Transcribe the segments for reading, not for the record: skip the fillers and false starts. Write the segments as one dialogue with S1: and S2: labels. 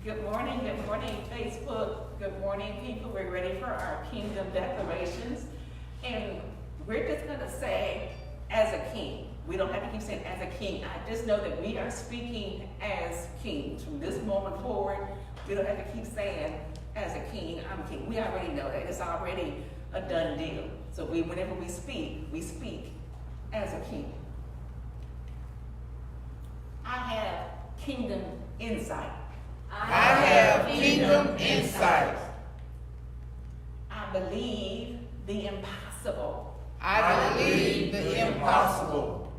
S1: Good morning, Facebook. Good morning, people. We're ready for our kingdom declarations. And we're just going to say, as a king. We don't have to keep saying, as a king. I just know that we are speaking as kings. From this moment forward, we don't have to keep saying, as a king, I'm a king. We already know that. It's already a done deal. So whenever we speak as a king. I have kingdom insight.
S2: I have kingdom insight.
S1: I believe the impossible.
S2: I believe the impossible.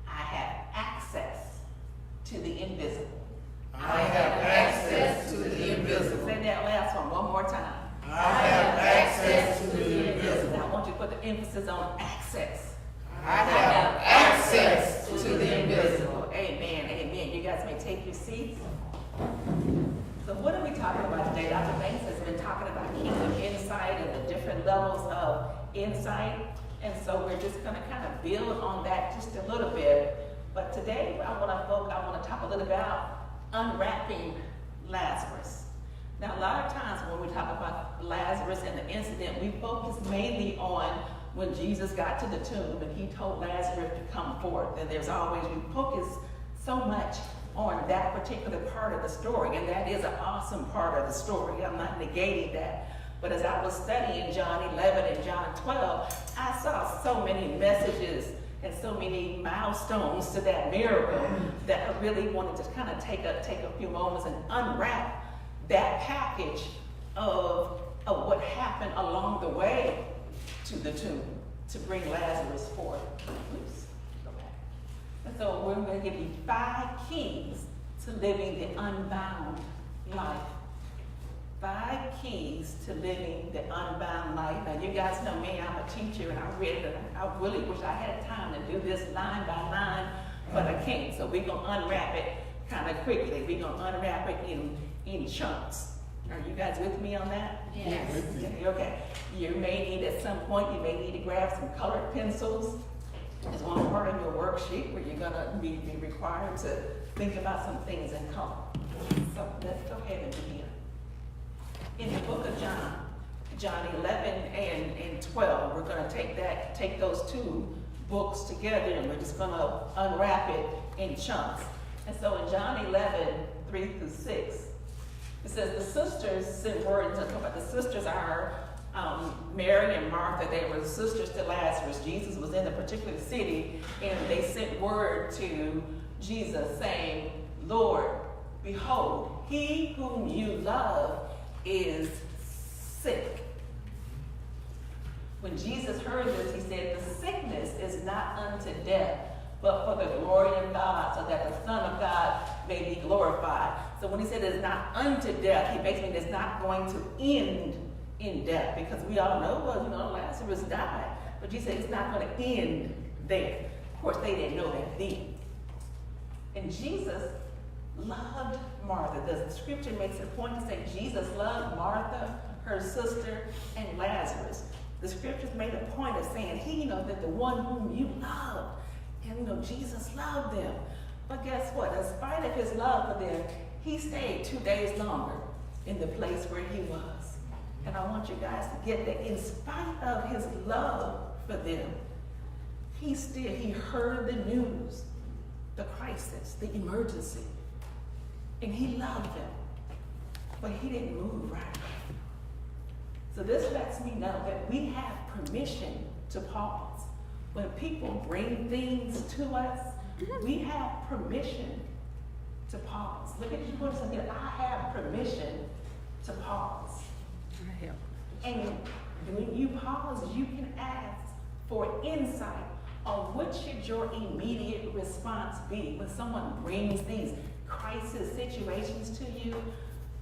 S1: I have access to the invisible.
S2: I have access to the invisible.
S1: Say that last one more time.
S2: I have access to the invisible.
S1: I want you to put the emphasis on access.
S2: I have access to the invisible.
S1: Amen, amen. You guys may take your seats. So what are we talking about today? Dr. Banks has been talking about kingdom insight and the different levels of insight. And so we're just going to kind of build on that just a little bit. But today I want to talk a little about unwrapping Lazarus. Now, a lot of times when we talk about Lazarus and the incident, we focus mainly on when Jesus got to the tomb and he told Lazarus to come forth. And we focus so much on that particular part of the story, and that is an awesome part of the story. I'm not negating that. But as I was studying John 11 and John 12, I saw so many messages and so many milestones to that miracle that I really wanted to kind of take a few moments and unwrap that package of what happened along the way to the tomb to bring Lazarus forth. Oops, go back. And so we're going to give you 5 keys to living the unbound life. 5 keys to living the unbound life. Now, you guys know me, I'm a teacher, and I read it. I really wish I had time to do this line by line, but I can't. So we're going to unwrap it kind of quickly. We're going to unwrap it in chunks. Are you guys with me on that?
S2: Yes.
S1: Okay. You may need, at some point, you may need to grab some colored pencils. There's one part of your worksheet where you're going to be required to think about some things in color. So let's go ahead and begin. In the book of John 11 and 12, we're going to take those 2 books together, and we're just going to unwrap it in chunks. And so in John 11, 3 through 6, it says the sisters sent word to talk about the sisters are Mary and Martha. They were sisters to Lazarus. Jesus was in a particular city, and they sent word to Jesus saying, Lord, behold, he whom you love is sick. When Jesus heard this, he said, the sickness is not unto death, but for the glory of God, so that the Son of God may be glorified. So when he said it's not unto death, he basically means it's not going to end in death, because we all know, Lazarus died, but Jesus said it's not going to end there. Of course, they didn't know that then. And Jesus loved Martha. The scripture makes a point to say Jesus loved Martha, her sister, and Lazarus. The scriptures made a point of saying that the one whom you love, and Jesus loved them. But guess what? In spite of his love for them, he stayed 2 days longer in the place where he was. And I want you guys to get that in spite of his love for them, he heard the news, the crisis, the emergency, and he loved them. But he didn't move right away. So this lets me know that we have permission to pause. When people bring things to us, we have permission to pause. Look at your person here. I have permission to pause. And when you pause, you can ask for insight on what should your immediate response be when someone brings these crisis situations to you.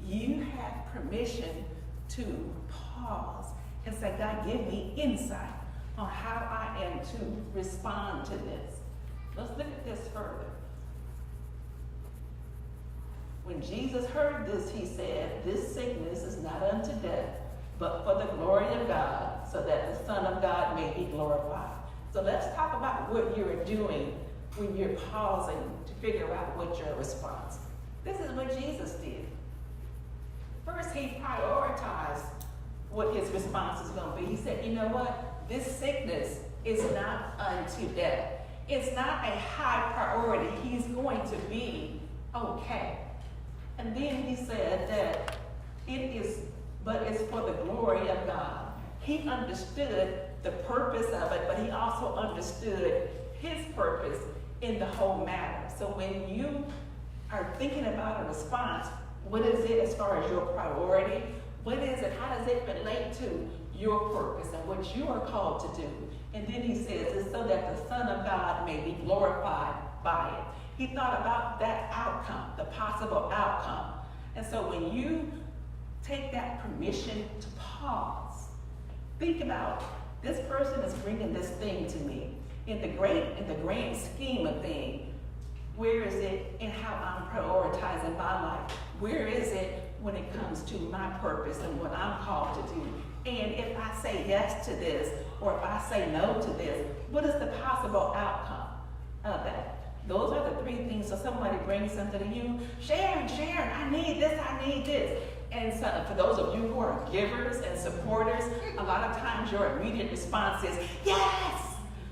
S1: You have permission to pause and say, God, give me insight on how I am to respond to this. Let's look at this further. When Jesus heard this, he said, this sickness is not unto death, but for the glory of God, so that the Son of God may be glorified. So let's talk about what you're doing when you're pausing to figure out what your response. This is what Jesus did. First, he prioritized what his response is going to be. He said, you know what? This sickness is not unto death. It's not a high priority. He's going to be okay. And then he said that it's for the glory of God. He understood the purpose of it, but he also understood his purpose in the whole matter. So when you are thinking about a response, what is it as far as your priority? What is it? How does it relate to your purpose and what you are called to do? And then he says, it's so that the Son of God may be glorified by it. He thought about that outcome, the possible outcome. And so when you take that permission to pause, think about, this person is bringing this thing to me. In the grand scheme of things, where is it in how I'm prioritizing my life? Where is it when it comes to my purpose and what I'm called to do? And if I say yes to this, or if I say no to this, what is the possible outcome of that? Those are the three things. So somebody brings something to you, Sharon, I need this. And so for those of you who are givers and supporters, a lot of times your immediate response is, yes!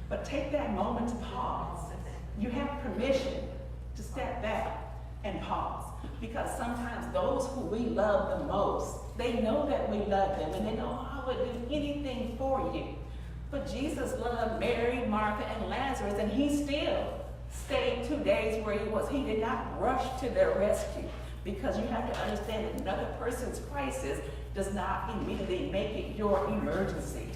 S1: But take that moment to pause. You have permission to step back and pause. Because sometimes those who we love the most, they know that we love them and they know, I would do anything for you. But Jesus loved Mary, Martha, and Lazarus, and he still stayed 2 days where he was. He did not rush to their rescue, because you have to understand that another person's crisis does not immediately make it your emergency.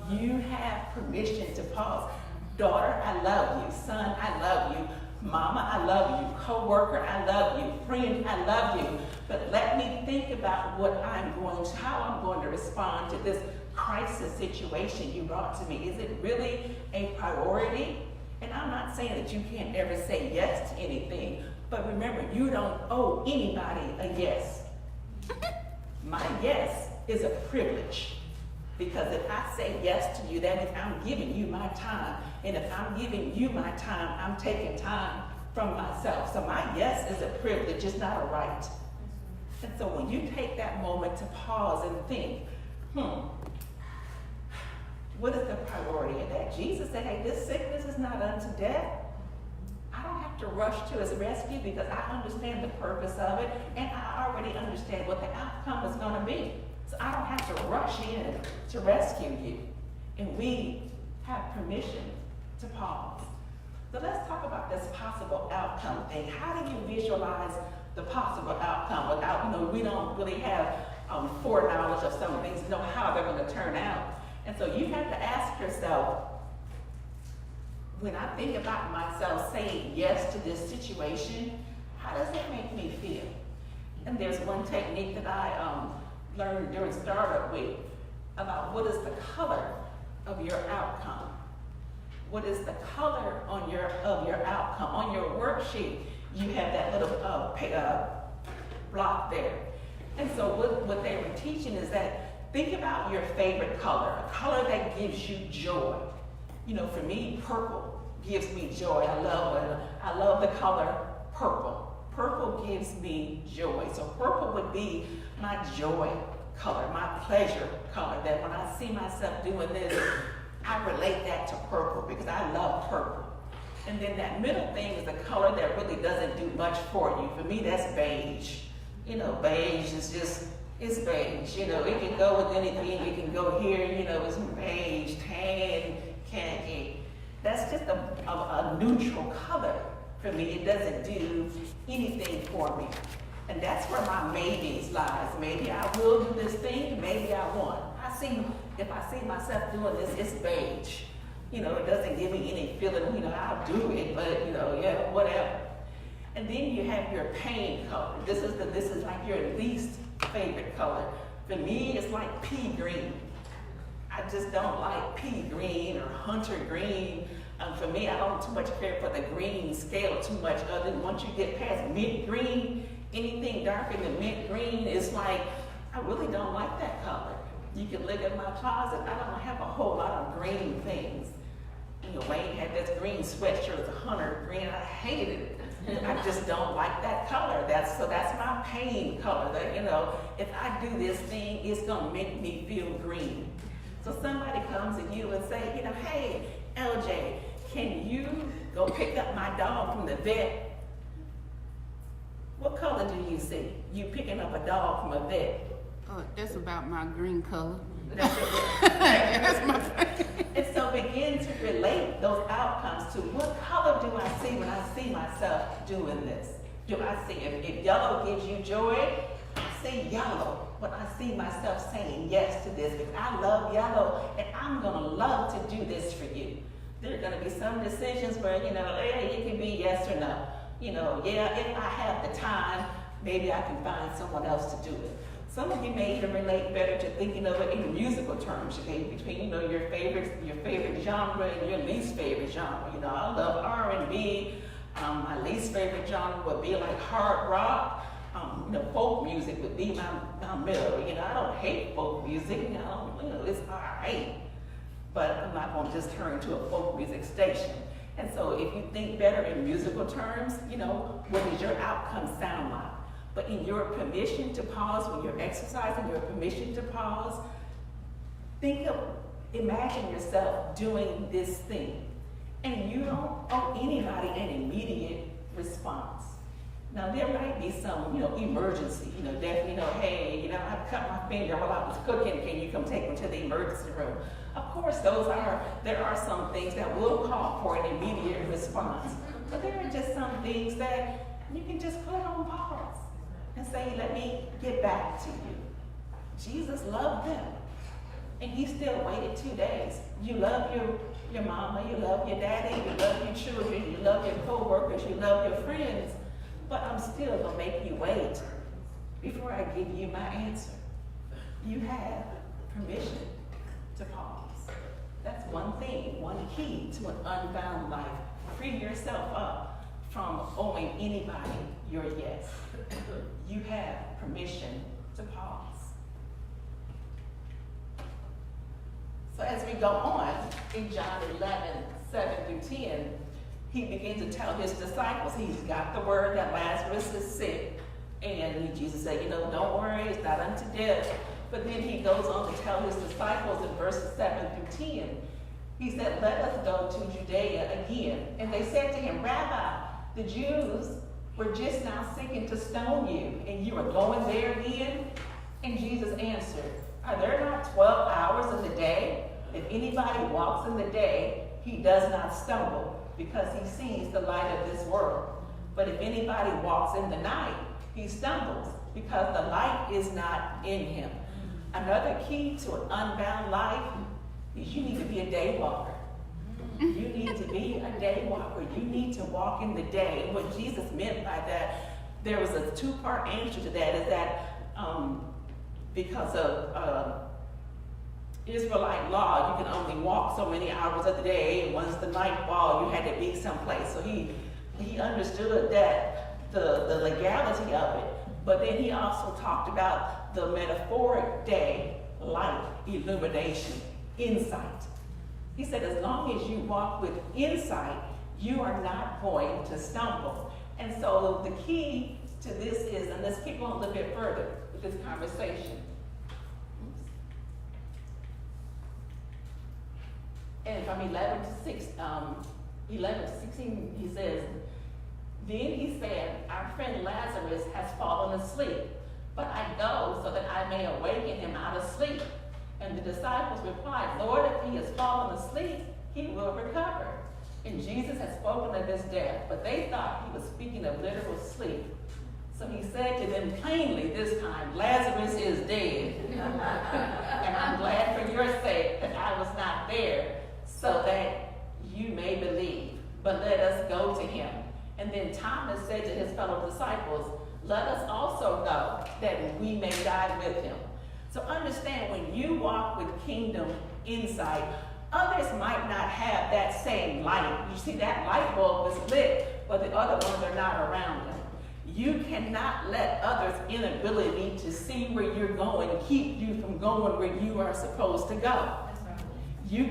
S1: You have permission to pause. Daughter, I love you. Son, I love you. Mama, I love you. Co-worker, I love you. Friend, I love you. But let me think about how I'm going to respond to this crisis situation you brought to me. Is it really a priority? And I'm not saying that you can't ever say yes to anything, but remember, you don't owe anybody a yes. My yes is a privilege. Because if I say yes to you, that means I'm giving you my time. And if I'm giving you my time, I'm taking time from myself. So my yes is a privilege, it's not a right. And so when you take that moment to pause and think, what is the priority of that? Jesus said, hey, this sickness is not unto death. I don't have to rush to his rescue because I understand the purpose of it, and I already understand what the outcome is going to be. So I don't have to rush in to rescue you. And we have permission to pause. So let's talk about this possible outcome thing. How do you visualize the possible outcome without, we don't really have foreknowledge of some things, know how they're going to turn out. And so you have to ask yourself, when I think about myself saying yes to this situation, how does it make me feel? And there's one technique that I learned during Startup Week about what is the color of your outcome. What is the color of your outcome? On your worksheet, you have that little block there. And so what they were teaching is that think about your favorite color, a color that gives you joy. For me, purple gives me joy. I love the color purple. Purple gives me joy. So purple would be my joy color, my pleasure color, that when I see myself doing this, I relate that to purple because I love purple. And then that middle thing is a color that really doesn't do much for you. For me, that's beige. Beige is just, it's beige. It can go with anything. It can go here, it's beige, tan, khaki. That's just a neutral color for me. It doesn't do anything for me. And that's where my maybes lies. Maybe I will do this thing, maybe I won't. If I see myself doing this, it's beige. It doesn't give me any feeling, I'll do it, but, yeah, whatever. And then you have your pain color. This is like your least favorite color. For me, it's like pea green. I just don't like pea green or hunter green. For me, I don't too much care for the green scale too much, other than once you get past mint green, anything darker than mint green is like, I really don't like that color. You can look at my closet, I don't have a whole lot of green things. Wayne had this green sweatshirt, it's a hunter green, I hated it. I just don't like that color. That's my pain color, that, if I do this thing, it's going to make me feel green. So somebody comes to you and say, hey, LJ, can you go pick up my dog from the vet? What color do you see? You picking up a dog from a vet.
S2: Oh, that's about my green color.
S1: That's my And so begin to relate those outcomes to what color do I see when I see myself doing this? Do I see, if yellow gives you joy, I see yellow. But I see myself saying yes to this because I love yellow and I'm going to love to do this for you. There are going to be some decisions where, it can be yes or no. If I have the time, maybe I can find someone else to do it. Some of you may even relate better to thinking of it in musical terms, between your favorite genre and your least favorite genre. I love R&B. My least favorite genre would be like hard rock. Folk music would be my middle. I don't hate folk music. It's all right. But I'm not going to just turn to a folk music station. And so if you think better in musical terms, what does your outcome sound like? But in your permission to pause, when you're exercising your permission to pause, imagine yourself doing this thing. And you don't owe anybody an immediate response. Now, there might be some, emergency, definitely, hey, I cut my finger while I was cooking, can you come take me to the emergency room? Of course, there are some things that will call for an immediate response, but there are just some things that you can just put on pause and say, let me get back to you. Jesus loved them, and he still waited 2 days. You love your mama, you love your daddy, you love your children, you love your co-workers, you love your friends, but I'm still going to make you wait before I give you my answer. You have permission to pause. That's one thing, one key to an unbound life. Free yourself up from owing anybody your yes. You have permission to pause. So as we go on, in John 11:7-10, he begins to tell his disciples, he's got the word that Lazarus is sick. And Jesus said, don't worry, it's not unto death. But then he goes on to tell his disciples in verses 7-10, he said, let us go to Judea again. And they said to him, Rabbi, the Jews were just now seeking to stone you, and you are going there again? And Jesus answered, are there not 12 hours in the day? If anybody walks in the day, he does not stumble, because he sees the light of this world. But if anybody walks in the night, he stumbles, because the light is not in him. Another key to an unbound life is you need to be a day walker. You need to be a day walker. You need to walk in the day. And what Jesus meant by that, there was a two-part answer to that, is that because of Israelite law, you can only walk so many hours of the day, and once the night fall, you had to be someplace. So he understood that, the legality of it, but then he also talked about the metaphoric day, light, illumination, insight. He said, as long as you walk with insight, you are not going to stumble. And so the key to this is, and let's keep on a little bit further with this conversation. And from 11-16, he says, then he said, our friend Lazarus has fallen asleep, but I go so that I may awaken him out of sleep. And the disciples replied, Lord, if he has fallen asleep, he will recover. And Jesus had spoken of his death, but they thought he was speaking of literal sleep. So he said to them plainly this time, Lazarus is dead. And I'm glad for your sake that I was not there, so that you may believe. But let us go to him. And then Thomas said to his fellow disciples, let us also go, that we may die with him. So understand, when you walk with kingdom insight, others might not have that same light. You see, that light bulb is lit, but the other ones are not around them. You cannot let others' inability to see where you're going keep you from going where you are supposed to go. You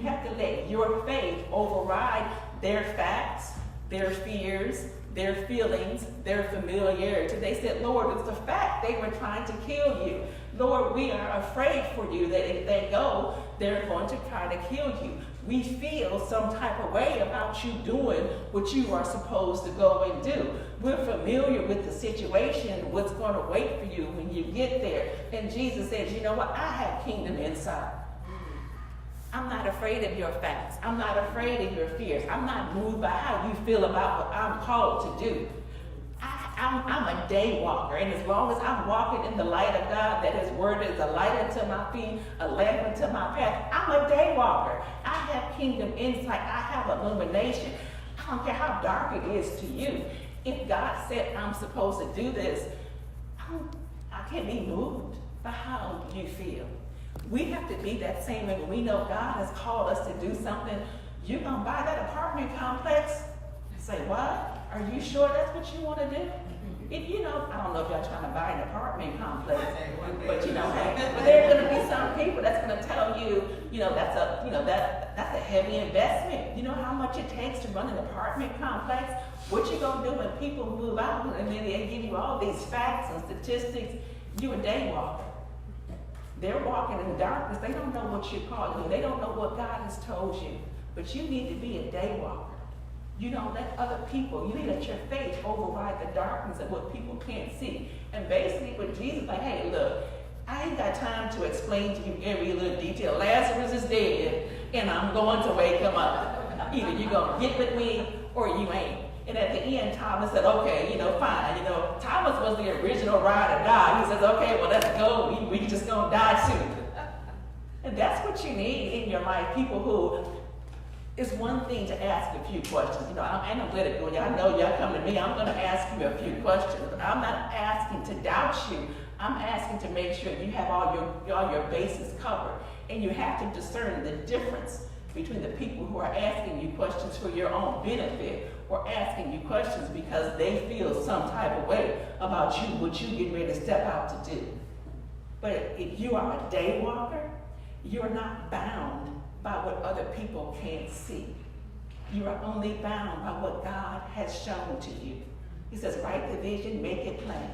S1: have to let your faith override their facts, their fears, their feelings, their familiarity. They said, Lord, it's the fact they were trying to kill you. Lord, we are afraid for you that if they go, they're going to try to kill you. We feel some type of way about you doing what you are supposed to go and do. We're familiar with the situation, what's going to wait for you when you get there. And Jesus says, you know what? I have kingdom insight. I'm not afraid of your facts. I'm not afraid of your fears. I'm not moved by how you feel about what I'm called to do. I'm a day walker, and as long as I'm walking in the light of God, that his word is a light unto my feet, a lamp unto my path, I'm a day walker. I have kingdom insight. I have illumination. I don't care how dark it is to you. If God said I'm supposed to do this, I can't be moved by how you feel. We have to be that same way when we know God has called us to do something. You're going to buy that apartment complex? Say, what? Are you sure that's what you want to do? If you know, I don't know if y'all trying to buy an apartment complex, but you know, hey, but there are going to be some people that's going to tell you, that's a heavy investment. You know how much it takes to run an apartment complex? What you going to do when people move out and then they give you all these facts and statistics? You're a day walker. They're walking in the darkness. They don't know what you're calling. They don't know what God has told you. But you need to be a day walker. You don't let other people, you need to let your faith override the darkness of what people can't see. And basically with Jesus, like, hey, look, I ain't got time to explain to you every little detail. Lazarus is dead, and I'm going to wake him up. Either you're going to get with me or you ain't. And at the end, Thomas said, okay, fine. Thomas was the original ride or die. He says, okay, well, let's go. We just going to die soon. And that's what you need in your life. People who, it's one thing to ask a few questions. I'm analytical. I know y'all come to me. I'm going to ask you a few questions. But I'm not asking to doubt you. I'm asking to make sure you have all your bases covered. And you have to discern the difference between the people who are asking you questions for your own benefit or asking you questions because they feel some type of way about you, what you getting ready to step out to do. But if you are a day walker, you're not bound by what other people can't see. You are only bound by what God has shown to you. He says, write the vision, make it plain,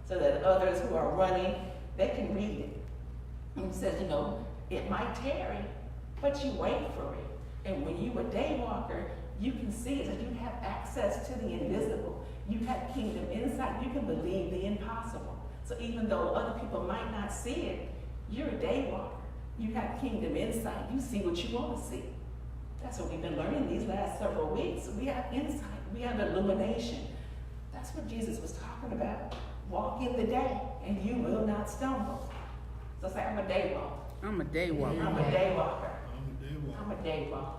S1: so that others who are running, they can read it. And he says, it might tarry, but you wait for it. And when you a day walker, you can see that you have access to the invisible. You have kingdom insight. You can believe the impossible. So even though other people might not see it, you're a day walker. You have kingdom insight. You see what you want to see. That's what we've been learning these last several weeks. We have insight. We have illumination. That's what Jesus was talking about. Walk in the day, and you will not stumble. So say, I'm a day walker.
S3: I'm a day walker.
S1: I'm a day walker. I'm a day walker.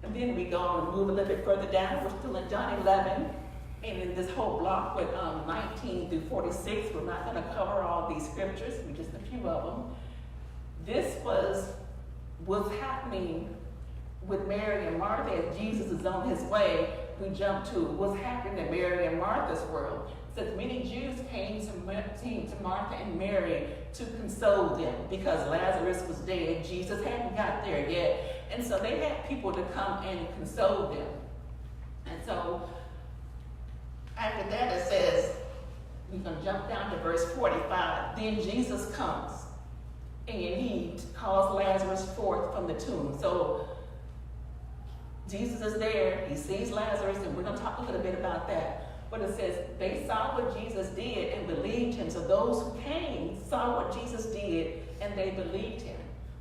S1: And then we go on and move a little bit further down. We're still in John 11. And in this whole block with 19 through 46, we're not going to cover all these scriptures, just a few of them. This was happening with Mary and Martha as Jesus is on his way. We jump to what's happening in Mary and Martha's world. It says many Jews came to Martha and Mary to console them because Lazarus was dead. Jesus hadn't got there yet. And so they had people to come and console them. And so after that, it says, we're going to jump down to verse 45. Then Jesus comes, and he calls Lazarus forth from the tomb. So Jesus is there. He sees Lazarus, and we're going to talk a little bit about that. But it says they saw what Jesus did and believed him. So those who came saw what Jesus did, and they believed him.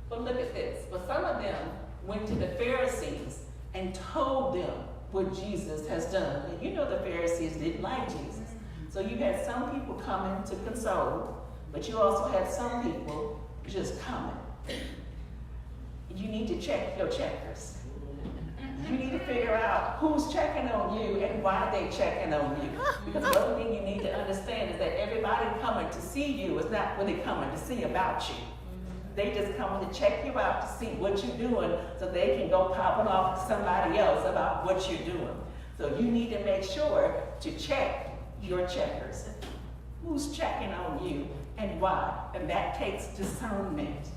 S1: But look at this. But some of them went to the Pharisees and told them what Jesus has done. And the Pharisees didn't like Jesus. So you had some people coming to console, but you also had some people just coming. You need to check your checkers. You need to figure out who's checking on you and why they checking on you. Because the other thing you need to understand is that everybody coming to see you is not really coming to see about you. They just coming to check you out to see what you're doing so they can go popping off to somebody else about what you're doing. So you need to make sure to check your checkers. Who's checking on you and why? And that takes discernment.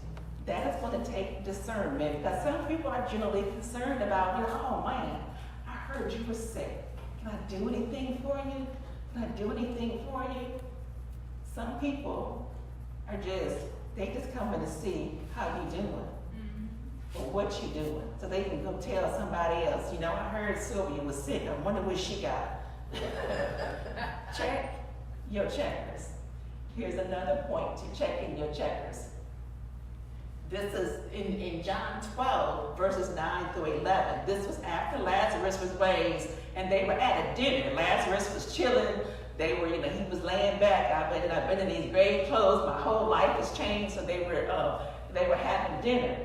S1: That is going to take discernment because some people are generally concerned about, oh man, I heard you were sick. Can I do anything for you? Can I do anything for you? Some people are they just coming to see how you doing or what you doing, so they can go tell somebody else. You know, I heard Sylvia was sick. I wonder what she got. Check your checkers. Here's another point to checking your checkers. This is in John 12, verses 9 through 11. This was after Lazarus was raised, and they were at a dinner. Lazarus was chilling. They were, he was laying back. I've been in these grave clothes. My whole life has changed. So they were having dinner.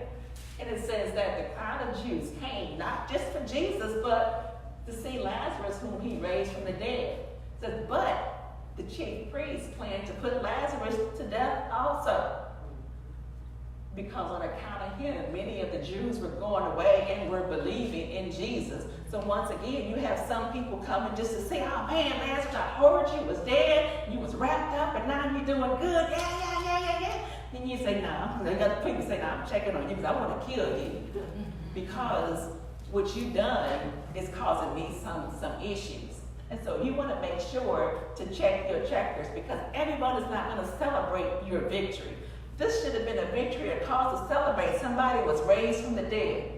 S1: And it says that the crowd of Jews came, not just for Jesus, but to see Lazarus, whom he raised from the dead. It says, but the chief priests planned to put Lazarus to death also, because on account of him, many of the Jews were going away and were believing in Jesus. So once again, you have some people coming just to say, oh man, Lazarus, I heard you was dead, you was wrapped up, and now you're doing good. Yeah. Then you say, no. The other people say, no, I'm checking on you because I want to kill you. Because what you've done is causing me some issues. And so you want to make sure to check your checkers, because everybody's not going to celebrate your victory. This should have been a victory, a cause to celebrate. Somebody was raised from the dead.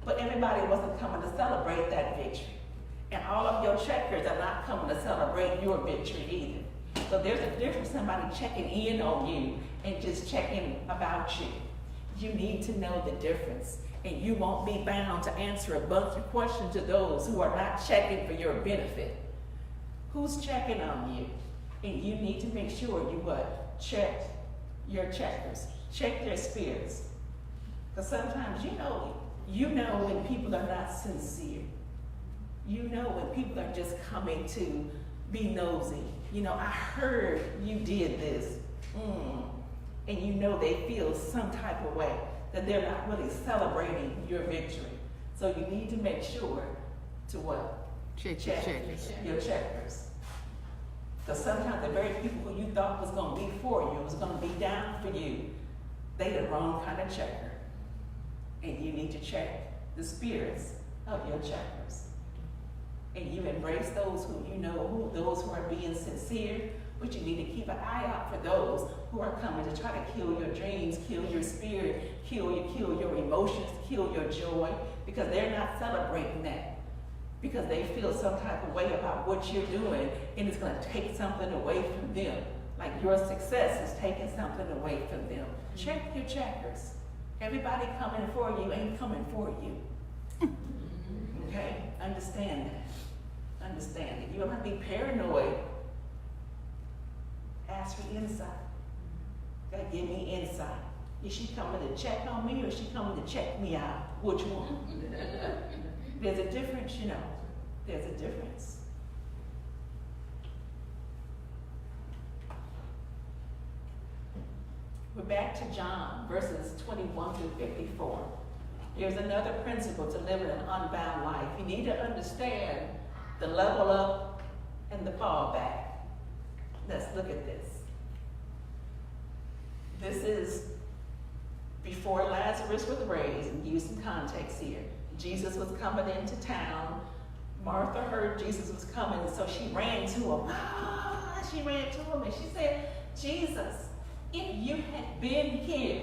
S1: But everybody wasn't coming to celebrate that victory. And all of your checkers are not coming to celebrate your victory either. So there's a difference, somebody checking in on you and just checking about you. You need to know the difference. And you won't be bound to answer a bunch of questions to those who are not checking for your benefit. Who's checking on you? And you need to make sure you what? Check your checkers. Check their spirits. Because sometimes you know when people are not sincere. You know when people are just coming to be nosy. I heard you did this. And they feel some type of way, that they're not really celebrating your victory. So you need to make sure to what? Check your checkers. Because sometimes the very people who you thought was going to be for you, was going to be down for you, they the wrong kind of checker. And you need to check the spirits of your checkers. And you embrace those those who are being sincere, but you need to keep an eye out for those who are coming to try to kill your dreams, kill your spirit, kill your emotions, kill your joy, because they're not celebrating that. Because they feel some type of way about what you're doing, and it's going to take something away from them. Like your success is taking something away from them. Check your checkers. Everybody coming for you ain't coming for you. Okay? Understand that. Understand it. You don't have to be paranoid. Ask for insight. Gotta give me insight. Is she coming to check on me, or is she coming to check me out? Which one? There's a difference, There's a difference. We're back to John, verses 21 through 54. Here's another principle to live an unbound life. You need to understand the level up and the fall back. Let's look at this. This is before Lazarus was raised, and use some context here. Jesus was coming into town. Martha heard Jesus was coming, and so she ran to him. She ran to him, and she said, Jesus, if you had been here,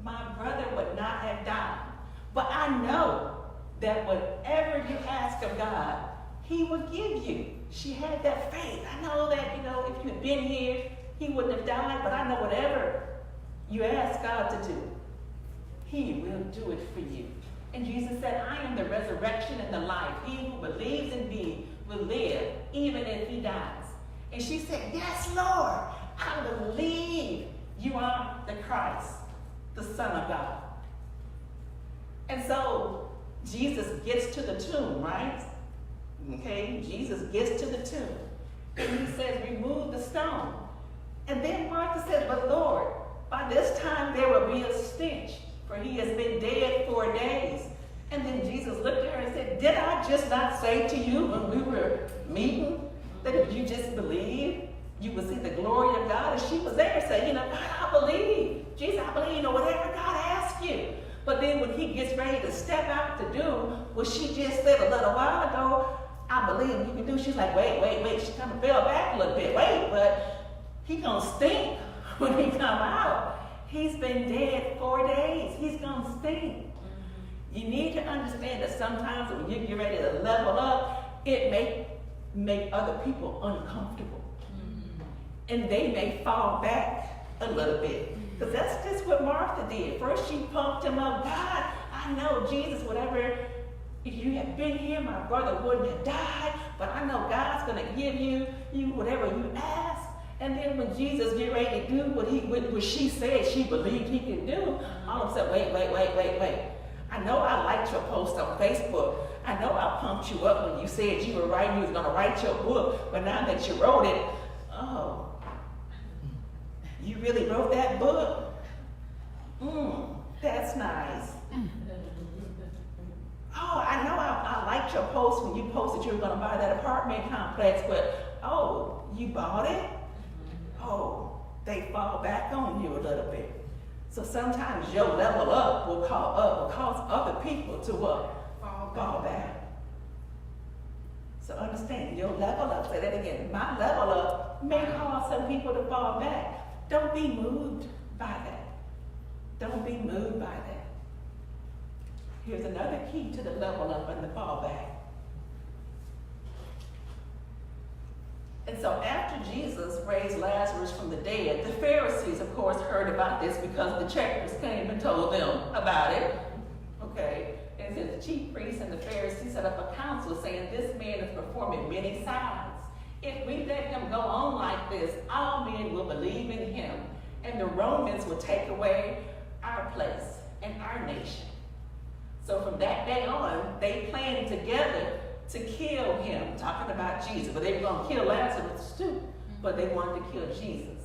S1: my brother would not have died. But I know that whatever you ask of God, he will give you. She had that faith. I know that, if you had been here, he wouldn't have died, but I know whatever you ask God to do, he will do it for you. And Jesus said, I am the resurrection and the life. He who believes in me will live, even if he dies. And she said, yes, Lord, I believe you are the Christ, the Son of God. And so Jesus gets to the tomb, right? Okay, Jesus gets to the tomb. And he says, remove the stone. And then Martha said, but Lord, by this time there will be a stench, for he has been dead 4 days. And then Jesus looked at her and said, did I just not say to you when we were meeting that if you just believe, you will see the glory of God? And she was there saying, God, I believe. Jesus, I believe, whatever God asks you. But then when he gets ready to step out to do what she just said a little while ago, I believe you can do, she's like, wait. She kind of fell back a little bit. Wait, but he gonna stink when he come out. He's been dead 4 days. He's gonna stink. You need to understand that sometimes when you get ready to level up, it may make other people uncomfortable. And they may fall back a little bit. Because that's just what Martha did. First she pumped him up. God, I know, Jesus, whatever, if you had been here, my brother wouldn't have died. But I know God's going to give you whatever you ask. And then when Jesus get ready to do what she said she believed he can do, all of a sudden, wait. I know I liked your post on Facebook. I know I pumped you up when you said you were writing, you was going to write your book. But now that you wrote it, oh, you really wrote that book? That's nice. Oh, I know I liked your post when you posted you were going to buy that apartment complex, but oh, you bought it? Oh, they fall back on you a little bit. So sometimes your level up will cause other people to what? Fall back. So understand, your level up, say that again, my level up may cause some people to fall back. Don't be moved by that. Don't be moved by that. Here's another key to the level up and the fall back. And so after Jesus raised Lazarus from the dead, the Pharisees, of course, heard about this because the checkers came and told them about it. Okay? And so the chief priests and the Pharisees set up a council saying, this man is performing many signs. If we let him go on like this, all men will believe in him, and the Romans will take away our place and our nation. So from that day on, they planned together to kill him, talking about Jesus. But they were going to kill Lazarus too, but they wanted to kill Jesus.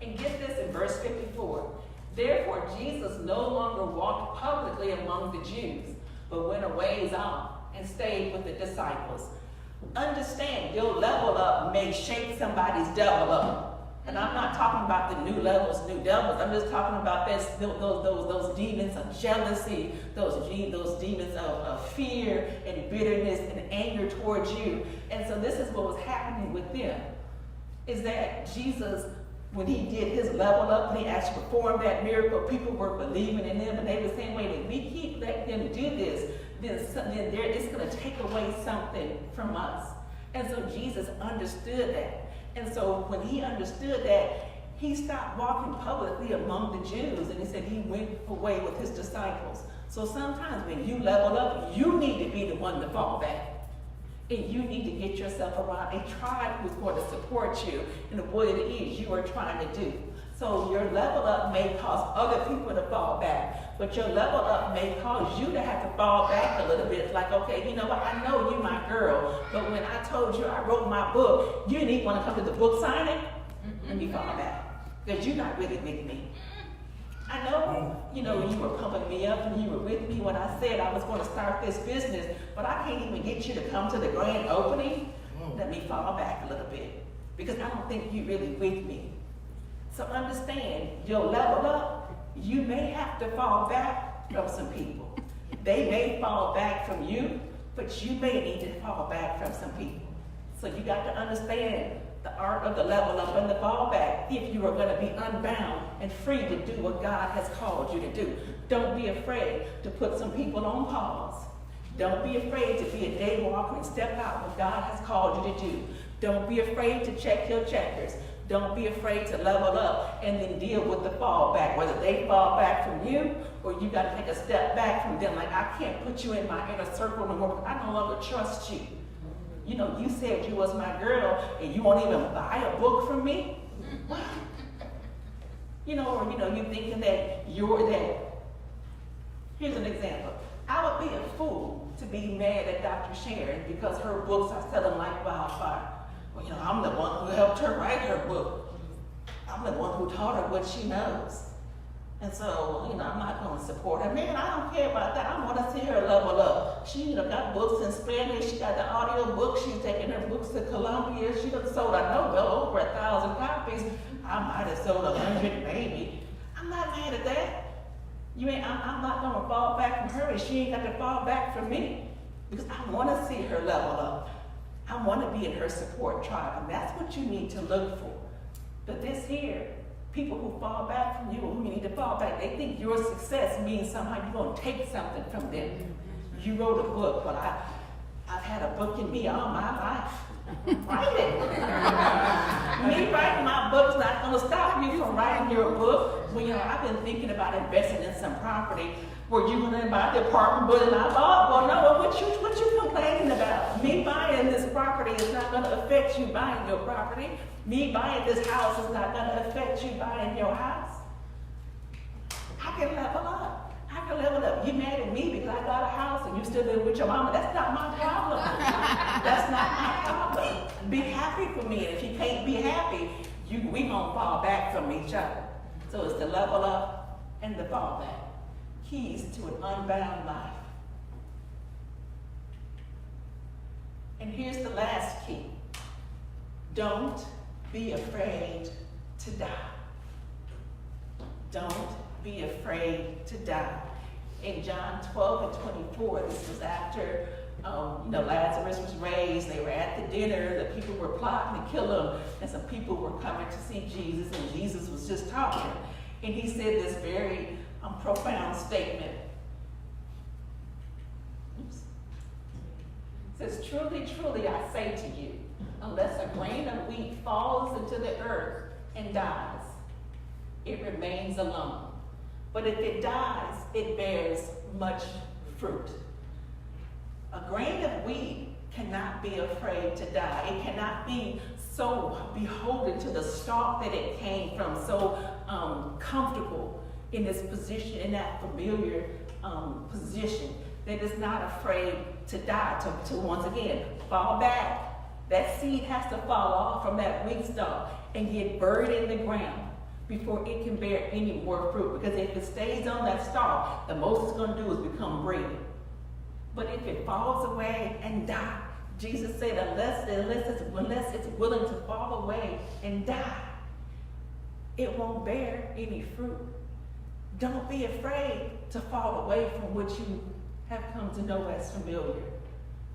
S1: And get this in verse 54. Therefore, Jesus no longer walked publicly among the Jews, but went a ways off and stayed with the disciples. Understand, your level up may shake somebody's double up. And I'm not talking about the new levels, new devils. I'm just talking about those demons of jealousy, those demons of fear and bitterness and anger towards you. And so this is what was happening with them, is that Jesus, when he did his level up, and he actually performed that miracle, people were believing in him, and they were saying, wait, if we keep letting them do this, then it's going to take away something from us. And so Jesus understood that. And so when he understood that, he stopped walking publicly among the Jews, and he said he went away with his disciples. So sometimes when you level up, you need to be the one to fall back. And you need to get yourself around a tribe who's going to support you in what it is you are trying to do. So your level up may cause other people to fall back, but your level up may cause you to have to fall back a little bit. Like, okay, you know what, I know you my girl, but when I told you I wrote my book, you didn't want to come to the book signing? Let me fall back, because you're not really with me. I know, you were pumping me up and you were with me when I said I was going to start this business, but I can't even get you to come to the grand opening. Let me fall back a little bit, because I don't think you're really with me. So understand, your level up, you may have to fall back from some people. They may fall back from you, but you may need to fall back from some people. So you got to understand the art of the level up and the fall back if you are going to be unbound and free to do what God has called you to do. Don't be afraid to put some people on pause. Don't be afraid to be a day walker and step out what God has called you to do. Don't be afraid to check your checkers. Don't be afraid to level up and then deal with the fall back, whether they fall back from you or you got to take a step back from them. Like, I can't put you in my inner circle no more because I no longer trust you. You said you was my girl and you won't even buy a book from me? Or you thinking that you're that. Here's an example. I would be a fool to be mad at Dr. Sharon because her books are selling like wildfire. Well, I'm the one who helped her write her book. I'm the one who taught her what she knows. And so, I'm not going to support her. Man, I don't care about that. I want to see her level up. She got books in Spanish. She got the audio books. She's taking her books to Colombia. She done sold, I know, well over 1,000 copies. I might have sold 100 maybe. I'm not mad at that. I'm not gonna fall back from her, and she ain't got to fall back from me. Because I want to see her level up. I want to be in her support tribe, and that's what you need to look for. But this here, people who fall back from you, who you need to fall back, they think your success means somehow you're going to take something from them. You wrote a book, but I've had a book in me all my life. Write it. Me writing my book's not going to stop you from writing your book. Well, I've been thinking about investing in some property. Were you going to buy the apartment building I bought? Well, no, what you complaining about? Me buying this property is not going to affect you buying your property. Me buying this house is not going to affect you buying your house. I can level up. I can level up. You mad at me because I got a house and you still live with your mama. That's not my problem. That's not my problem. Be happy for me. And if you can't be happy, we gonna fall back from each other. So it's the level up and the fall back. Keys to an unbound life. And here's the last key. Don't be afraid to die. Don't be afraid to die. In John 12 and 24, this was after Lazarus was raised. They were at the dinner. The people were plotting to kill him, and some people were coming to see Jesus, and Jesus was just talking. And he said this very profound statement. Oops. It says, truly, truly, I say to you, unless a grain of wheat falls into the earth and dies, it remains alone. But if it dies, it bears much fruit. A grain of wheat cannot be afraid to die. It cannot be so beholden to the stalk that it came from, so comfortable in this position, in that familiar position, that it's not afraid to die, to once again fall back. That seed has to fall off from that wheat stalk and get buried in the ground before it can bear any more fruit. Because if it stays on that stalk, the most it's going to do is become bread. But if it falls away and dies, Jesus said, unless it's willing to fall away and die, it won't bear any fruit. Don't be afraid to fall away from what you have come to know as familiar.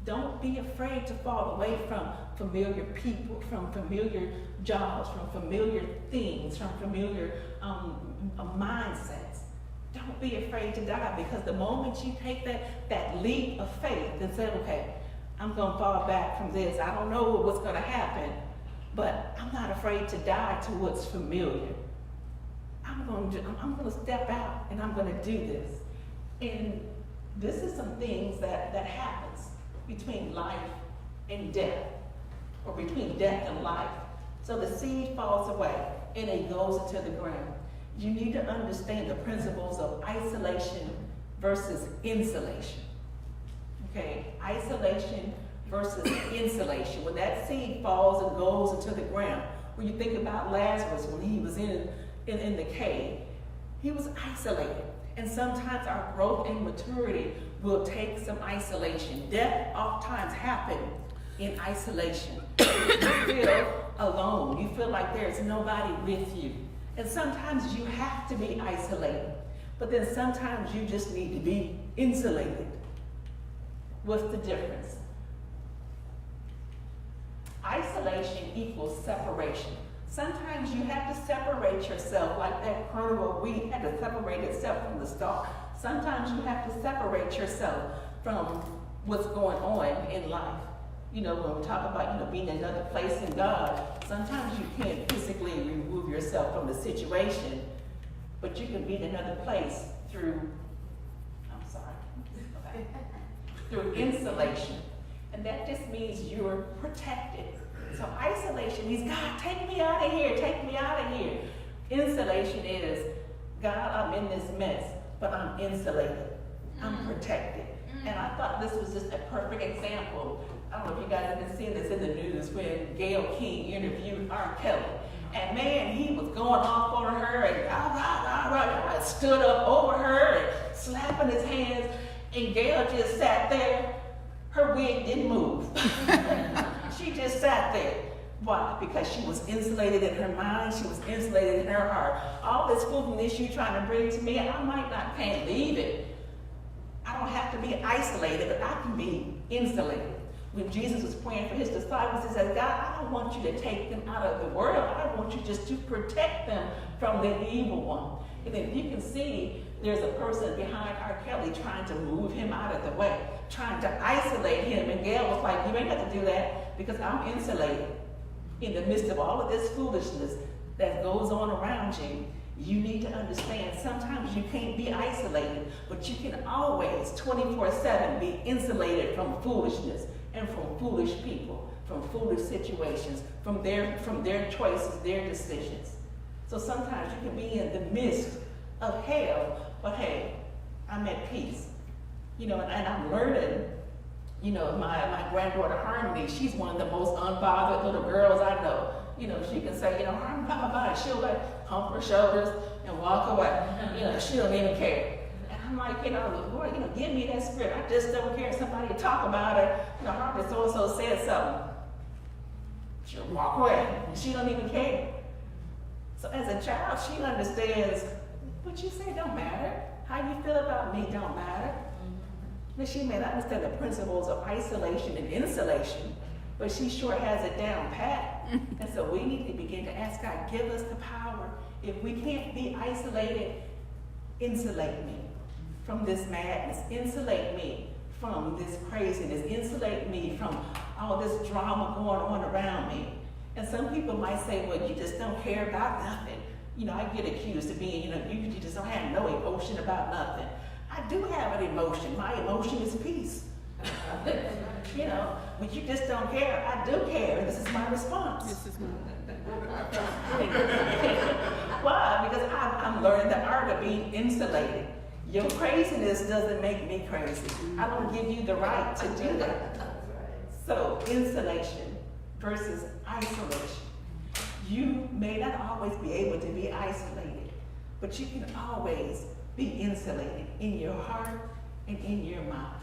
S1: Don't be afraid to fall away from familiar people, from familiar jobs, from familiar things, from familiar mindsets. Don't be afraid to die, because the moment you take that leap of faith and say, okay, I'm going to fall back from this. I don't know what's going to happen, but I'm not afraid to die to what's familiar. I'm going to step out and I'm going to do this. And this is some things that happens between life and death, or between death and life. So the seed falls away and it goes into the ground. You need to understand the principles of isolation versus insulation. Okay, isolation versus insulation. When that seed falls and goes into the ground, when you think about Lazarus, when he was in the cave, he was isolated. And sometimes our growth and maturity will take some isolation. Death oftentimes happens in isolation. You feel alone. You feel like there's nobody with you. And sometimes you have to be isolated. But then sometimes you just need to be insulated. What's the difference? Isolation equals separation. Sometimes you have to separate yourself, like that kernel of wheat had to separate itself from the stalk. Sometimes you have to separate yourself from what's going on in life. When we talk about, being in another place in God, sometimes you can't physically remove yourself from the situation, but you can be in another place through insulation. And that just means you're protected. So isolation means, God, take me out of here, take me out of here. Insulation is, God, I'm in this mess, but I'm insulated. I'm protected. And I thought this was just a perfect example. I don't know if you guys have been seeing this in the news, when Gayle King interviewed R. Kelly. And man, he was going off on her and stood up over her and slapping his hands. And Gayle just sat there. Her wig didn't move. She just sat there. Why? Because she was insulated in her mind, she was insulated in her heart. All this foolishness you trying to bring to me, I might not can't leave it. I don't have to be isolated, but I can be insulated. When Jesus was praying for his disciples, he said, God, I don't want you to take them out of the world. I want you just to protect them from the evil one. And then you can see there's a person behind R. Kelly trying to move him out of the way, trying to isolate him. And Gail was like, you ain't got to do that because I'm insulated. In the midst of all of this foolishness that goes on around you, you need to understand sometimes you can't be isolated, but you can always 24/7 be insulated from foolishness and from foolish people, from foolish situations, from their choices, their decisions. So sometimes you can be in the midst of hell, but hey, I'm at peace. And I'm learning. My granddaughter Harmony, she's one of the most unbothered little girls I know. She can say, Harmony, blah, blah, blah, and she'll like hump her shoulders and walk away. She don't even care. And I'm like, Lord, give me that spirit. I just don't care if somebody talk about her. Harmony so-and-so said something. She'll walk away, and she don't even care. So as a child, she understands, what you say don't matter. How you feel about me don't matter. But she may not understand the principles of isolation and insulation, but she sure has it down pat. And so we need to begin to ask God, give us the power. If we can't be isolated, insulate me from this madness. Insulate me from this craziness. Insulate me from all this drama going on around me. And some people might say, well, you just don't care about nothing. I get accused of being, you just don't have no emotion about nothing. I do have an emotion. My emotion is peace. But you just don't care. I do care. This is my response. Why? Because I'm learning the art of being insulated. Your craziness doesn't make me crazy. I don't give you the right to do that. So insulation versus isolation. You may not always be able to be isolated, but you can always be insulated in your heart and in your mind.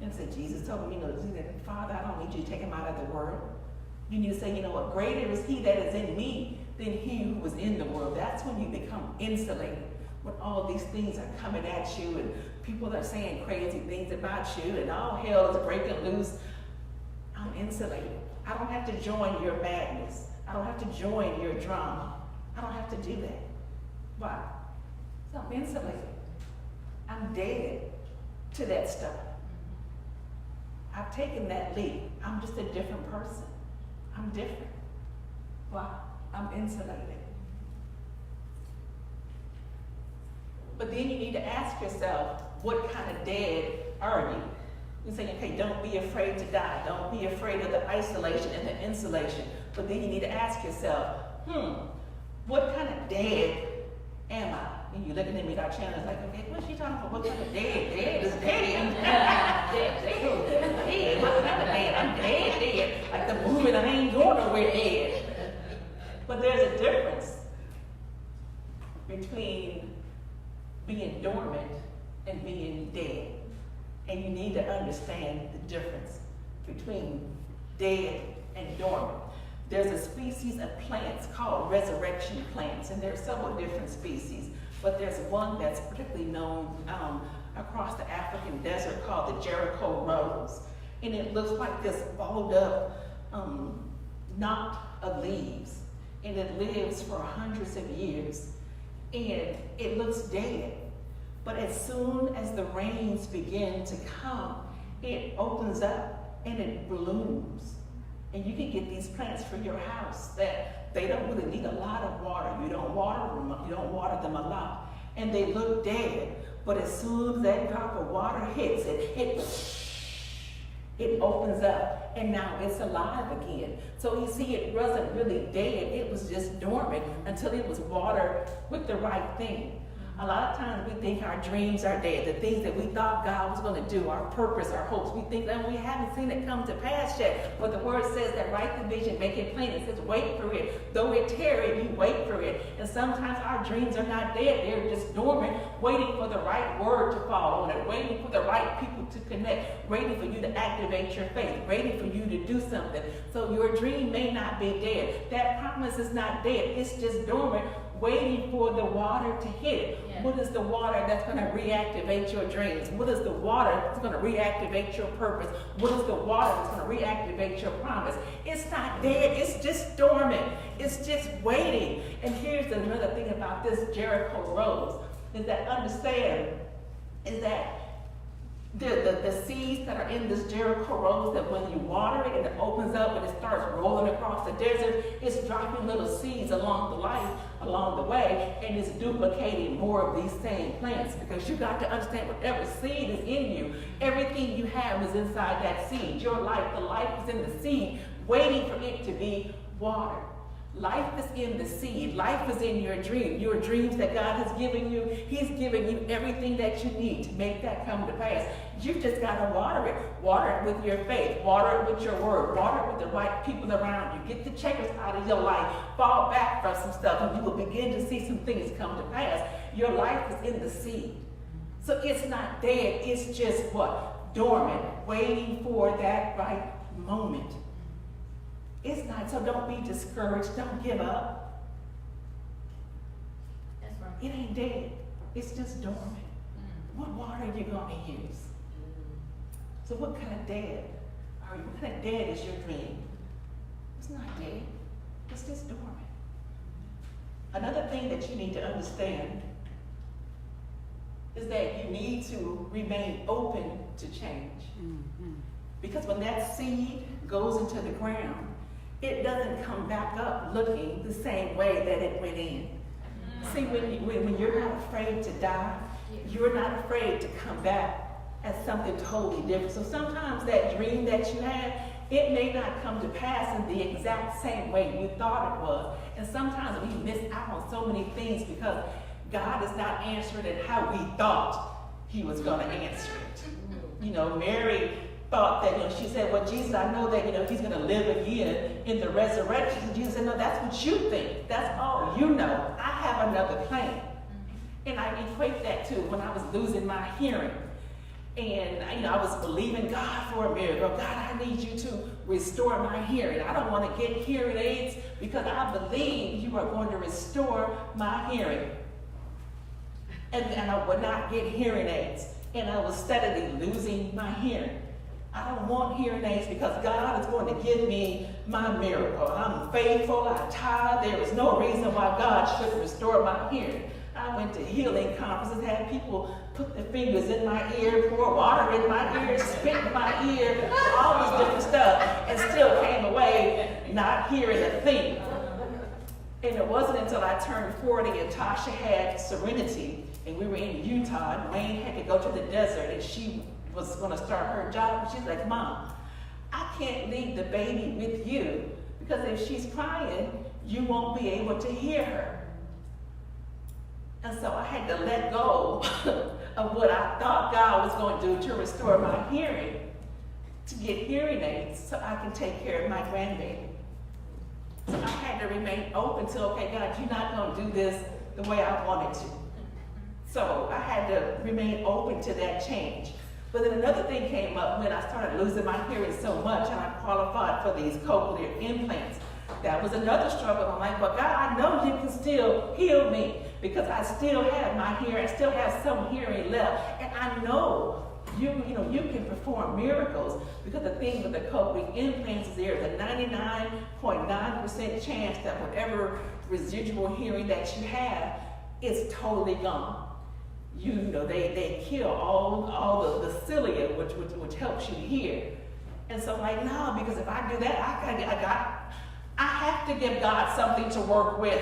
S1: And so Jesus told me, Father, I don't need you to take him out of the world. You need to say, what, greater is he that is in me than he who was in the world. That's when you become insulated. When all these things are coming at you and people are saying crazy things about you and all hell is breaking loose, I'm insulated. I don't have to join your madness. I don't have to join your drama. I don't have to do that. Why? So I'm insulated. I'm dead to that stuff. I've taken that leap. I'm just a different person. I'm different. Why? I'm insulated. But then you need to ask yourself, what kind of dead are you? You say, okay, don't be afraid to die. Don't be afraid of the isolation and the insulation. But then you need to ask yourself, what kind of dead am I? And you're looking at me, our channel is like, okay, what's she talking about? What kind of dead? Dead is dead. Dead. What kind of dead? I'm dead. Like the movie that I ain't going nowhere dead. But there's a difference between being dormant and being dead. And you need to understand the difference between dead and dormant. There's a species of plants called resurrection plants, and there are several different species, but there's one that's particularly known across the African desert called the Jericho rose. And it looks like this balled up knot of leaves, and it lives for hundreds of years, and it looks dead. But as soon as the rains begin to come, it opens up and it blooms. And you can get these plants for your house that they don't really need a lot of water. You don't water them a lot. And they look dead. But as soon as that drop of water hits it, it opens up and now it's alive again. So you see, it wasn't really dead. It was just dormant until it was watered with the right thing. A lot of times we think our dreams are dead. The things that we thought God was going to do, our purpose, our hopes, we think that we haven't seen it come to pass yet. But the word says that write the vision, make it plain. It says wait for it. Though it tarry, you wait for it. And sometimes our dreams are not dead. They're just dormant, waiting for the right word to fall on it, waiting for the right people to connect, waiting for you to activate your faith, waiting for you to do something. So your dream may not be dead. That promise is not dead. It's just dormant, waiting for the water to hit it. Yeah. What is the water that's going to reactivate your dreams? What is the water that's going to reactivate your purpose? What is the water that's going to reactivate your promise? It's not dead. It's just dormant. It's just waiting. And here's another thing about this Jericho rose, is that understand is that the seeds that are in this Jericho rose, that when you water it and it opens up and it starts rolling across the desert, it's dropping little seeds along the way, and it's duplicating more of these same plants, because you got to understand whatever seed is in you, everything you have is inside that seed. Your life, the life is in the seed, waiting for it to be watered. Life is in the seed. Life is in your dreams that God has given you. He's given you everything that you need to make that come to pass. You've just got to water it. Water it with your faith. Water it with your word. Water it with the right people around you. Get the checkers out of your life. Fall back from some stuff, and you will begin to see some things come to pass. Your life is in the seed. So it's not dead. It's just what? Dormant, waiting for that right moment. It's not, so don't be discouraged. Don't give up.
S2: That's right.
S1: It ain't dead. It's just dormant. What water are you going to use? So what kind of dead are you? What kind of dead is your dream? It's not dead. It's just dormant. Another thing that you need to understand is that you need to remain open to change. Because when that seed goes into the ground, it doesn't come back up looking the same way that it went in. See, when you're not afraid to die, you're not afraid to come back as something totally different. So sometimes that dream that you had, it may not come to pass in the exact same way you thought it was. And sometimes we miss out on so many things because God is not answering it how we thought he was going to answer it. You know, Mary thought that, she said, well, Jesus, I know that, he's going to live again in the resurrection. And Jesus said, no, that's what you think. That's all you know. I have another plan. And I equate that to when I was losing my hearing. And, I was believing God for a miracle. God, I need you to restore my hearing. I don't want to get hearing aids because I believe you are going to restore my hearing. And I would not get hearing aids. And I was steadily losing my hearing. I don't want hearing aids because God is going to give me my miracle. I'm faithful, I tithe. There is no reason why God should restore my hearing. I went to healing conferences, had people put their fingers in my ear, pour water in my ear, spit in my ear, all this different stuff, and still came away not hearing a thing. And it wasn't until I turned 40 and Tasha had Serenity, and we were in Utah, and Wayne had to go to the desert, and she was going to start her job. And she's like, Mom, I can't leave the baby with you because if she's crying, you won't be able to hear her. And so I had to let go of what I thought God was going to do to restore my hearing, to get hearing aids so I can take care of my grandbaby. So I had to remain open to, okay, God, you're not going to do this the way I wanted to. So I had to remain open to that change. But then another thing came up when I started losing my hearing so much and I qualified for these cochlear implants. That was another struggle. I'm like, well, God, I know you can still heal me because I still have my hearing. I still have some hearing left. And I know you can perform miracles because the thing with the cochlear implants is there's a 99.9% chance that whatever residual hearing that you have is totally gone. They kill all the cilia, which helps you hear. And so I'm like, no, because if I do that, I have to give God something to work with.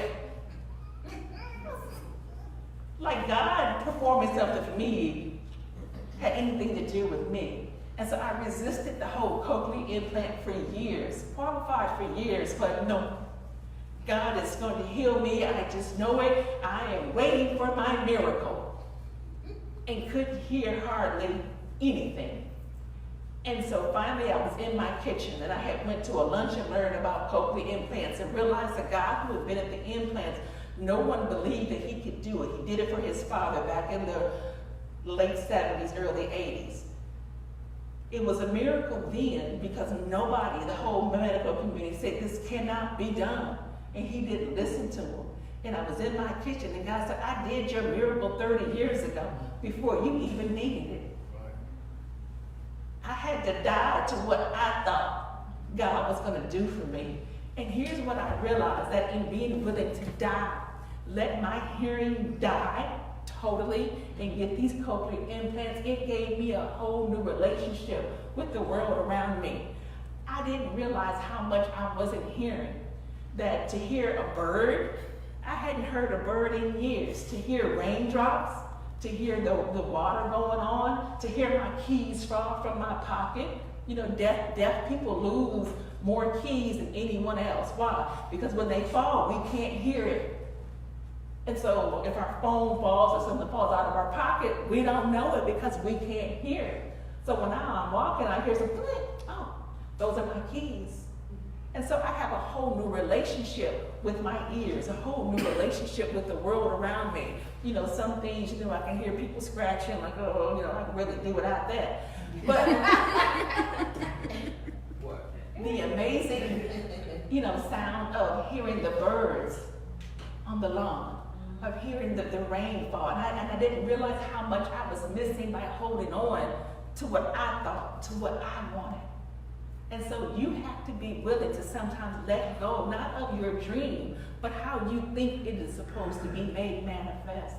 S1: Like God performing something for me had anything to do with me. And so I resisted the whole cochlear implant for years, qualified for years, but no. God is going to heal me. I just know it. I am waiting for my miracle. And couldn't hear hardly anything. And so finally I was in my kitchen and I had went to a lunch and learned about cochlear implants and realized the guy who had been at the implants, no one believed that he could do it. He did it for his father back in the late 70s, early 80s. It was a miracle then because nobody, the whole medical community said this cannot be done. And he didn't listen to him. And I was in my kitchen and God said, I did your miracle 30 years ago before you even needed it. I had to die to what I thought God was going to do for me. And here's what I realized, that in being willing to die, let my hearing die totally and get these cochlear implants, it gave me a whole new relationship with the world around me. I didn't realize how much I wasn't hearing. That to hear a bird, I hadn't heard a bird in years. To hear raindrops, to hear the water going on, to hear my keys fall from my pocket. You know, deaf people lose more keys than anyone else. Why? Because when they fall, we can't hear it. And so if our phone falls or something falls out of our pocket, we don't know it because we can't hear it. So when I'm walking, I hear something, oh, those are my keys. And so I have a whole new relationship with my ears, a whole new relationship with the world around me. You know, some things, you know, I can hear people scratching, like, oh, you know, I can really do without that. But the amazing, you know, sound of hearing the birds on the lawn, of hearing the rain fall. And I didn't realize how much I was missing by holding on to what I thought, to what I wanted. And so you have to be willing to sometimes let go, not of your dream, but how you think it is supposed to be made manifest.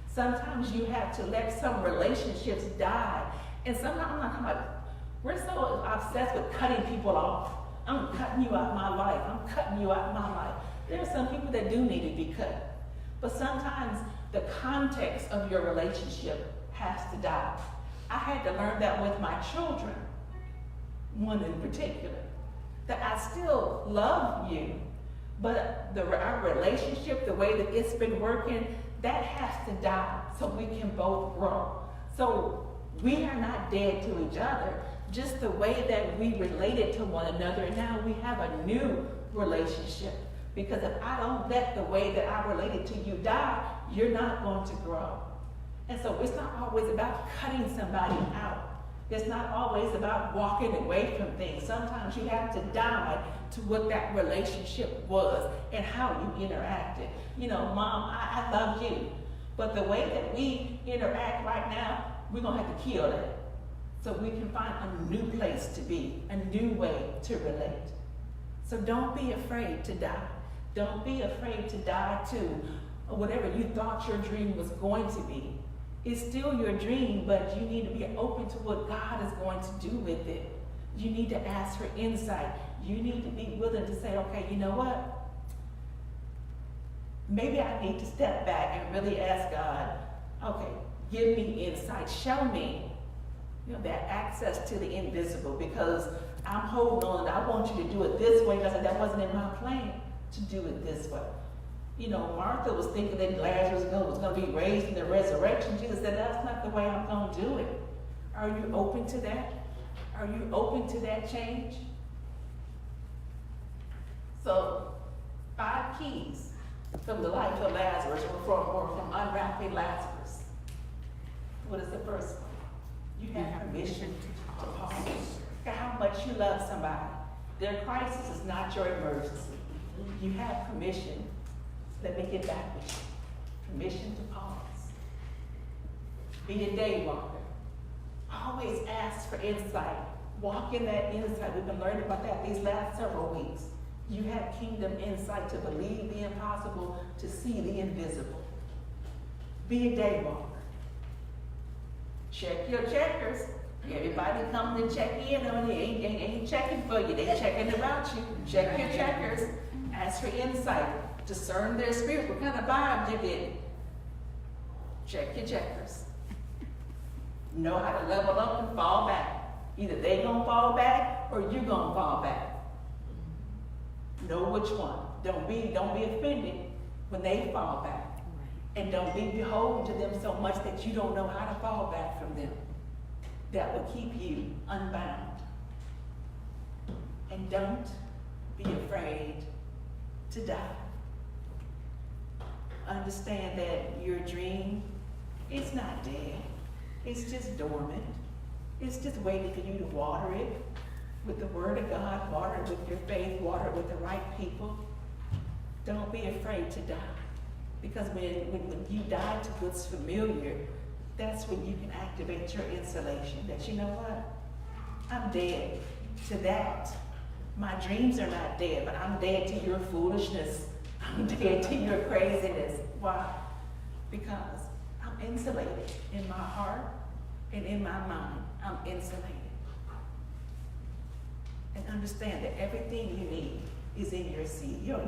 S1: Sometimes you have to let some relationships die. And sometimes, I'm not talking about, we're so obsessed with cutting people off. I'm cutting you out of my life. I'm cutting you out of my life. There are some people that do need to be cut. But sometimes the context of your relationship has to die. I had to learn that with my children. One in particular, that I still love you, but our relationship, the way that it's been working, that has to die so we can both grow. So we are not dead to each other, just the way that we related to one another. Now we have a new relationship, because if I don't let the way that I related to you die, you're not going to grow. And so it's not always about cutting somebody out. It's not always about walking away from things. Sometimes you have to die to what that relationship was and how you interacted. You know, Mom, I love you. But the way that we interact right now, we're going to have to kill that. So we can find a new place to be, a new way to relate. So don't be afraid to die. Don't be afraid to die to whatever you thought your dream was going to be. It's still your dream, but you need to be open to what God is going to do with it. You need to ask for insight. You need to be willing to say, okay, you know what? Maybe I need to step back and really ask God, okay, give me insight. Show me, you know, that access to the invisible, because I'm holding on and I want you to do it this way. Because that wasn't in my plan to do it this way. You know, Martha was thinking that Lazarus was going to be raised in the resurrection. Jesus said, that's not the way I'm going to do it. Are you open to that? Are you open to that change? So, 5 keys from the life of Lazarus, or from unwrapping Lazarus. What is the first one? You have permission to pause. Look at how much you love somebody. Their crisis is not your emergency. You have permission. Let me get back with you. Permission to pause. Be a day walker. Always ask for insight. Walk in that insight. We've been learning about that these last several weeks. You have kingdom insight to believe the impossible, to see the invisible. Be a day walker. Check your checkers. Everybody comes to check in on you. Ain't checking for you. They checking about you. Check your checkers. Ask for insight. Discern their spirit. What kind of vibe you get? Check your checkers. Know how to level up and fall back. Either they gonna fall back or you gonna fall back. Know which one. Don't be offended when they fall back. And don't be beholden to them so much that you don't know how to fall back from them. That will keep you unbound. And don't be afraid to die. Understand that your dream is not dead. It's just dormant. It's just waiting for you to water it with the Word of God, water it with your faith, water it with the right people. Don't be afraid to die. Because when you die to what's familiar, that's when you can activate your insulation. That you know what? I'm dead to that. My dreams are not dead, but I'm dead to your foolishness. I'm dead to your craziness. Why? Because I'm insulated in my heart and in my mind. I'm insulated. And understand that everything you need is in your seed. Your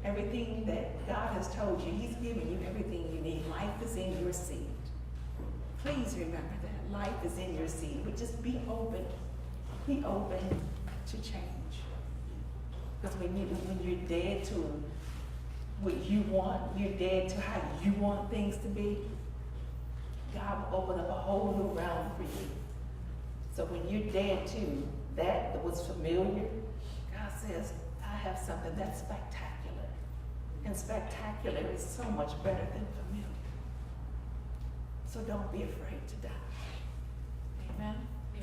S1: everything that God has told you, He's given you everything you need. Life is in your seed. Please remember that. Life is in your seed. But just be open. Be open to change. Because when you're dead to what you want, you're dead to how you want things to be, God will open up a whole new realm for you. So when you're dead to that was familiar, God says, I have something that's spectacular. And spectacular is so much better than familiar. So don't be afraid to die. Amen?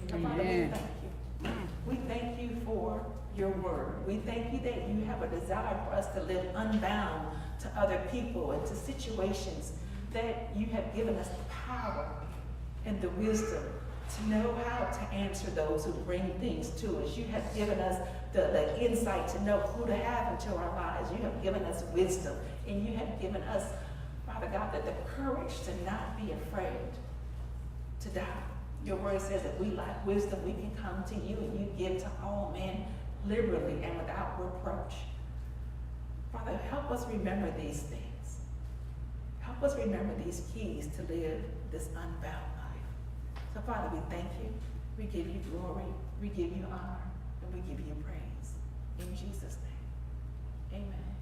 S1: Father, we thank you. We thank you for your word. We thank you that you have a desire for us to live unbound to other people and to situations, that you have given us the power and the wisdom to know how to answer those who bring things to us. You have given us the insight to know who to have into our lives. You have given us wisdom, and you have given us, Father God, that the courage to not be afraid to die. Your word says that we lack wisdom, we can come to you, and you give to all men liberally and without reproach. Father, help us remember these things. Help us remember these keys to live this unbound life. So, Father, we thank you. We give you glory. We give you honor. And we give you praise. In Jesus' name, amen.